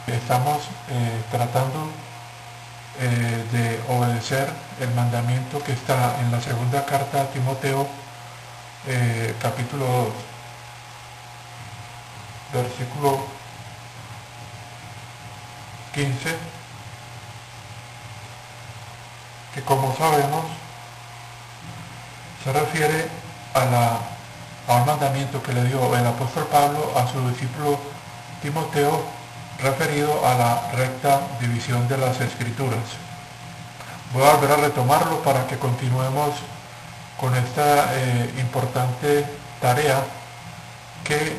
Estamos tratando de obedecer el mandamiento que está en la segunda carta a Timoteo, capítulo 2, versículo 15, que como sabemos se refiere a un mandamiento que le dio el apóstol Pablo a su discípulo Timoteo, referido a la recta división de las escrituras. Voy a volver a retomarlo para que continuemos con esta importante tarea que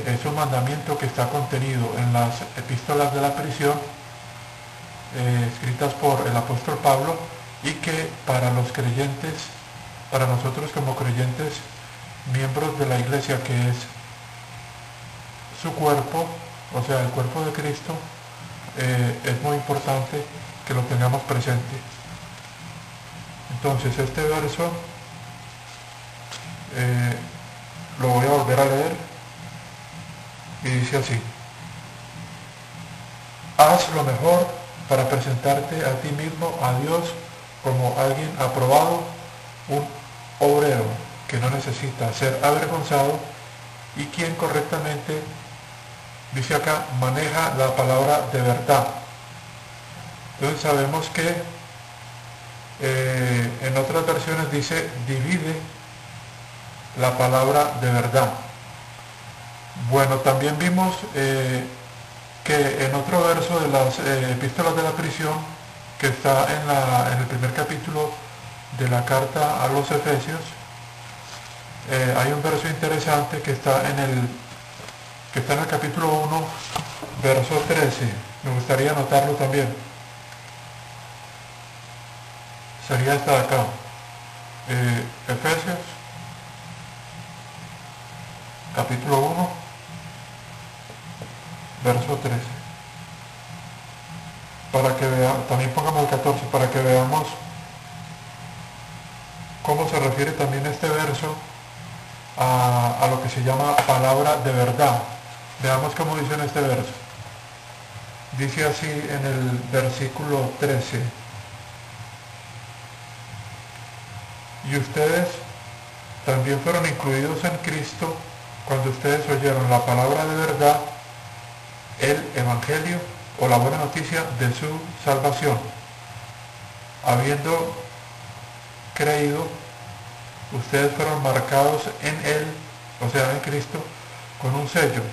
es un mandamiento que está contenido en las epístolas de la prisión escritas por el apóstol Pablo, y que para los creyentes, para nosotros como creyentes, miembros de la iglesia, que es su cuerpo, o sea, el cuerpo de Cristo, es muy importante que lo tengamos presente. Entonces este verso lo voy a volver a leer y dice así: haz lo mejor para presentarte a ti mismo, a Dios, como alguien aprobado, un obrero que no necesita ser avergonzado y quien correctamente, dice acá, maneja la palabra de verdad. Entonces sabemos que en otras versiones dice divide la palabra de verdad. Bueno, también vimos que en otro verso de las epístolas de la prisión, que está en el primer capítulo de la carta a los Efesios, hay un verso interesante que está en el capítulo 1, verso 13. Me gustaría anotarlo también. Sería esta de acá. Efesios, capítulo 1, verso 13. Para que veamos, también pongamos el 14, para que veamos cómo se refiere también este verso a lo que se llama palabra de verdad. Veamos cómo dice en este verso. Dice así en el versículo 13: y ustedes también fueron incluidos en Cristo cuando ustedes oyeron la palabra de verdad, el evangelio o la buena noticia de su salvación. Habiendo creído, ustedes fueron marcados en él, o sea, en Cristo, con un sello,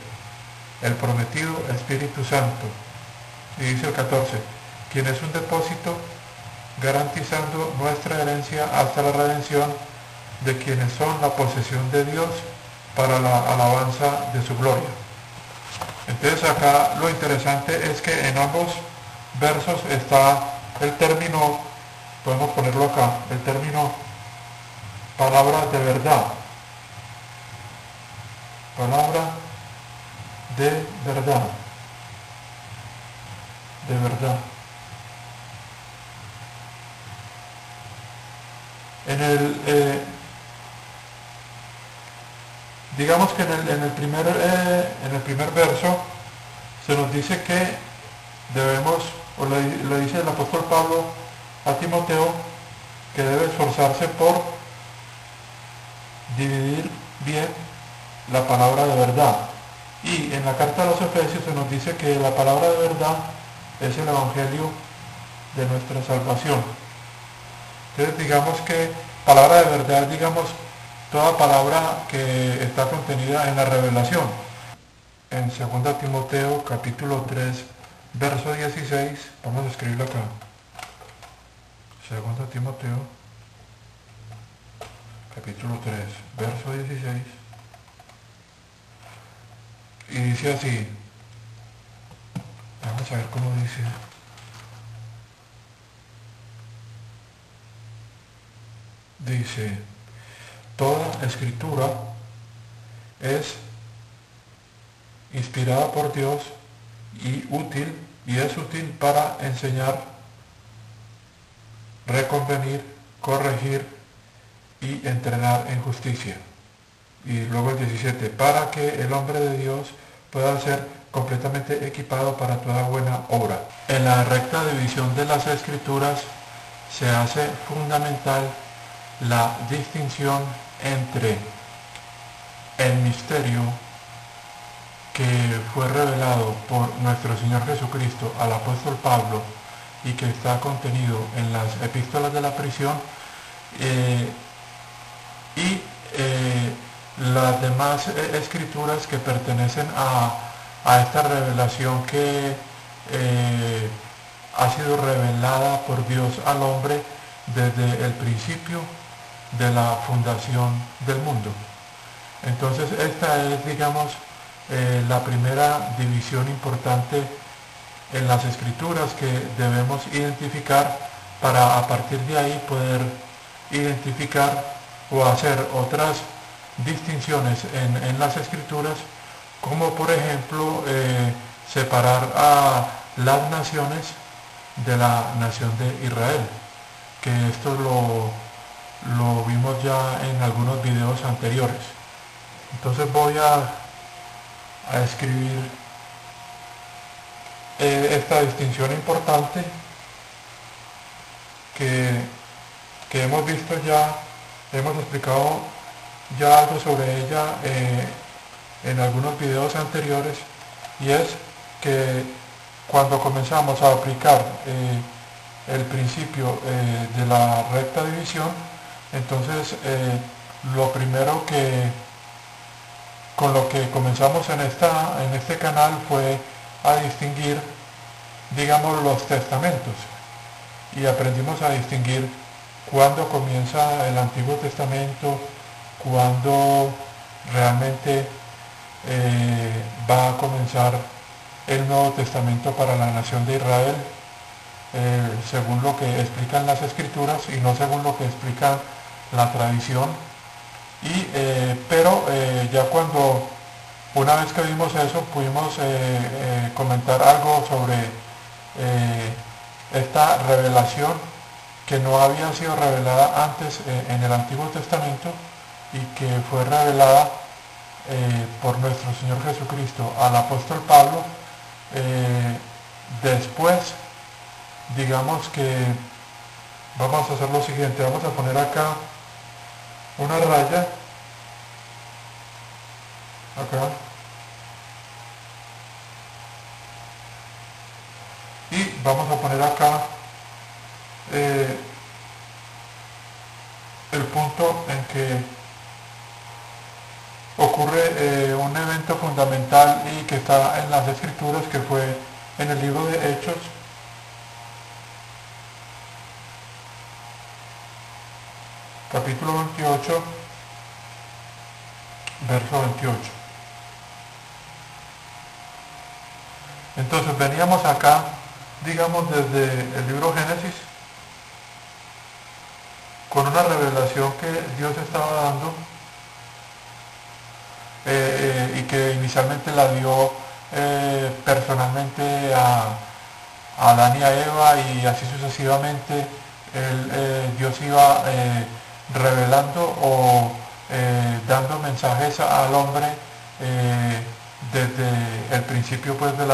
el prometido Espíritu Santo. Y dice el 14, quien es un depósito garantizando nuestra herencia hasta la redención de quienes son la posesión de Dios para la alabanza de su gloria. Entonces acá lo interesante es que en ambos versos está el término, podemos ponerlo acá, el término palabra de verdad. Palabra de verdad. De verdad. Digamos que en el primer verso se nos dice que debemos, o le dice el apóstol Pablo a Timoteo, que debe esforzarse por dividir bien la palabra de verdad. Y en la carta a los Efesios se nos dice que la palabra de verdad es el evangelio de nuestra salvación. Entonces digamos que palabra de verdad, digamos, toda palabra que está contenida en la revelación. En 2 Timoteo capítulo 3, verso 16, vamos a escribirlo acá. 2 Timoteo capítulo 3, verso 16. Y dice así, vamos a ver cómo dice. Dice, toda escritura es inspirada por Dios y es útil para enseñar, reconvenir, corregir y entrenar en justicia. Y luego el 17, para que el hombre de Dios pueda ser completamente equipado para toda buena obra. En la recta división de las Escrituras se hace fundamental la distinción entre el misterio que fue revelado por nuestro Señor Jesucristo al apóstol Pablo y que está contenido en las epístolas de la prisión, y las demás escrituras que pertenecen a esta revelación que ha sido revelada por Dios al hombre desde el principio de la fundación del mundo. Entonces esta es, digamos, la primera división importante en las escrituras que debemos identificar para a partir de ahí poder identificar o hacer otras distinciones en las escrituras, como por ejemplo separar a las naciones de la nación de Israel, que esto lo vimos ya en algunos videos anteriores. Entonces voy a escribir esta distinción importante que hemos visto ya, hemos explicado ya algo sobre ella en algunos videos anteriores, y es que cuando comenzamos a aplicar el principio de la recta división, entonces lo primero con lo que comenzamos en este canal fue a distinguir, digamos, los testamentos, y aprendimos a distinguir cuándo comienza el Antiguo Testamento, cuándo realmente va a comenzar el Nuevo Testamento para la nación de Israel, según lo que explican las Escrituras y no según lo que explica la tradición. Pero ya cuando, una vez que vimos eso, pudimos comentar algo sobre esta revelación que no había sido revelada antes en el Antiguo Testamento y que fue revelada por nuestro Señor Jesucristo al apóstol Pablo. Después, digamos que vamos a hacer lo siguiente, vamos a poner acá una raya, acá, y vamos a poner acá el punto en que ocurre un evento fundamental y que está en las Escrituras, que fue en el libro de Hechos, capítulo 28, verso 28. Entonces veníamos acá, digamos, desde el libro Génesis, con una revelación que Dios estaba dando y que inicialmente la dio personalmente a Adán y a Eva, y así sucesivamente Dios iba revelando o dando mensajes al hombre desde el principio, pues, de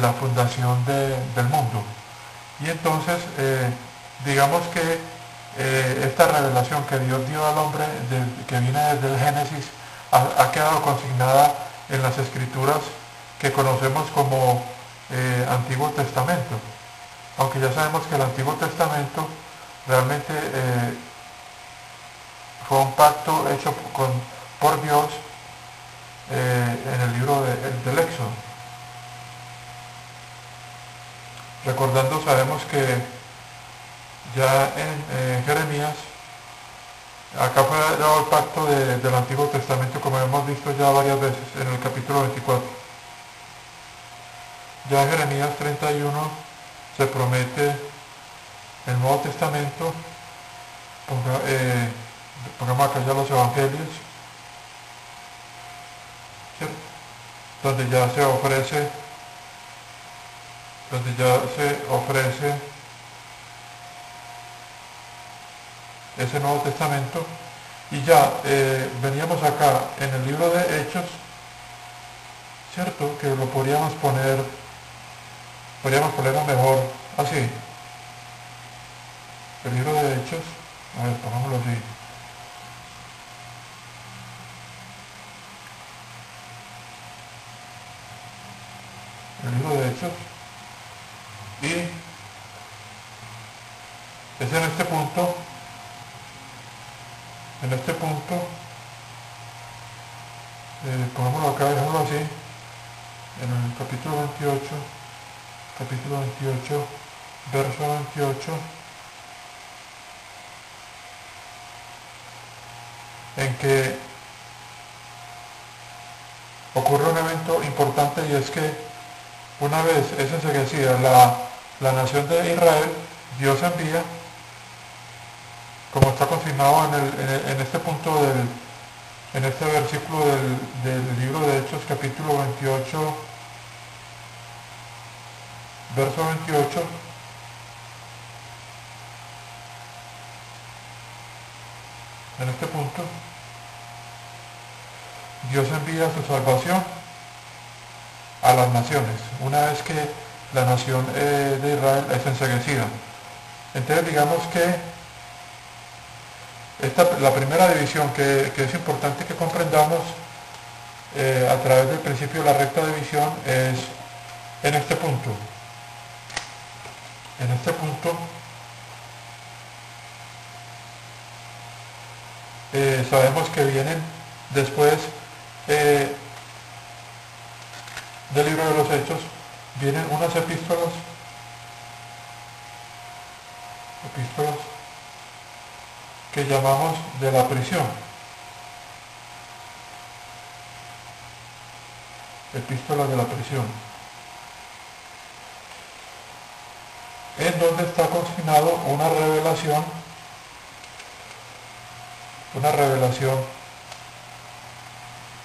la fundación del mundo. Y entonces digamos que esta revelación que Dios dio al hombre, que viene desde el Génesis, ha quedado consignada en las Escrituras que conocemos como Antiguo Testamento, aunque ya sabemos que el Antiguo Testamento realmente fue un pacto hecho por Dios en el libro del Éxodo. Recordando, sabemos que ya en Jeremías, acá fue dado el pacto del Antiguo Testamento, como hemos visto ya varias veces en el capítulo 24. Ya en Jeremías 31 se promete el Nuevo Testamento. Pongamos acá ya los Evangelios, ¿cierto? Donde ya se ofrece ese Nuevo Testamento. Y ya veníamos acá en el libro de Hechos, ¿cierto? Que lo podríamos ponerlo mejor así. El libro de Hechos, a ver, pongámoslo así. El libro de Hechos. Y es en este punto, pongámoslo acá, dejémoslo así, en el capítulo 28, verso 28, en que ocurre un evento importante, y es que una vez es enseguecida la nación de Israel, Dios envía, como está confirmado en este punto en este versículo del libro de Hechos, capítulo 28, verso 28, en este punto, Dios envía su salvación a las naciones, una vez que la nación de Israel es enseguecida. Entonces digamos que la primera división que es importante que comprendamos a través del principio de la recta división es en este punto. En este punto sabemos que vienen después del libro de los Hechos, vienen unas epístolas que llamamos de la prisión. Epístolas de la prisión. En donde está consignado una revelación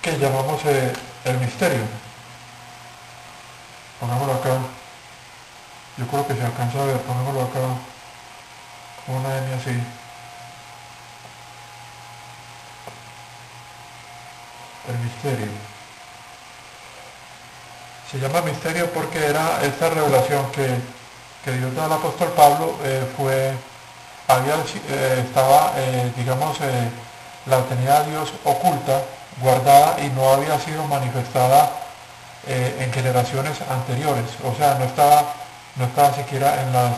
que llamamos el misterio. Pongámoslo acá. Yo creo que se alcanza a ver, pongámoslo acá con una N así. El misterio. Se llama misterio porque era esta revelación que Dios da al apóstol Pablo, la tenía Dios oculta, guardada, y no había sido manifestada en generaciones anteriores. O sea, no estaba siquiera en las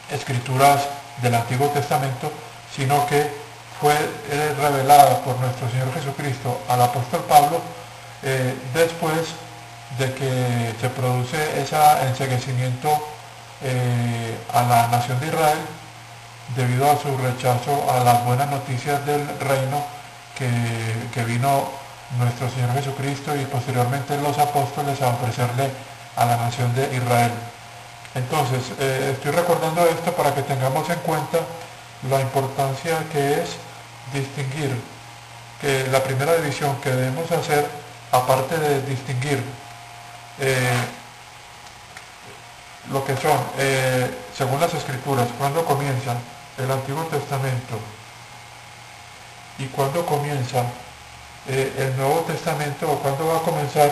escrituras del Antiguo Testamento, sino que fue revelada por nuestro Señor Jesucristo al apóstol Pablo después de que se produce ese enceguecimiento a la nación de Israel debido a su rechazo a las buenas noticias del reino que vino nuestro Señor Jesucristo y posteriormente los apóstoles a ofrecerle a la nación de Israel. Entonces, estoy recordando esto para que tengamos en cuenta la importancia que es distinguir, que la primera división que debemos hacer, aparte de distinguir lo que son, según las escrituras, cuando comienza el Antiguo Testamento y cuando comienza el Nuevo Testamento, o cuando va a comenzar,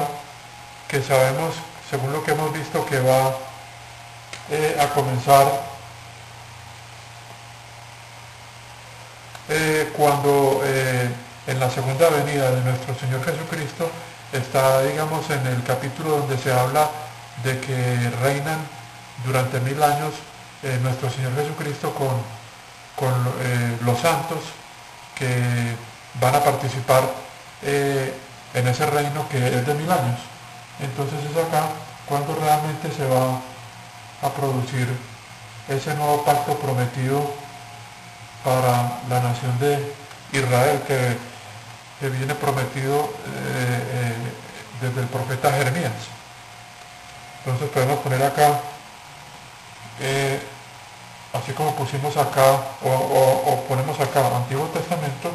que sabemos, según lo que hemos visto, que va a comenzar cuando en la segunda venida de nuestro Señor Jesucristo está, digamos, en el capítulo donde se habla de que reinan durante 1000 años nuestro Señor Jesucristo con los santos que van a participar en ese reino que es de 1000 años. Entonces es acá cuando realmente se va a producir ese nuevo pacto prometido para la nación de Israel que viene prometido desde el profeta Jeremías. Entonces podemos poner acá, así como pusimos acá, o ponemos acá Antiguo Testamento,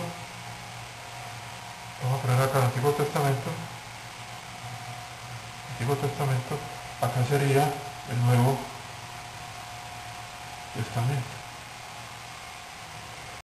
vamos a poner acá Antiguo Testamento, acá sería el Nuevo Testamento.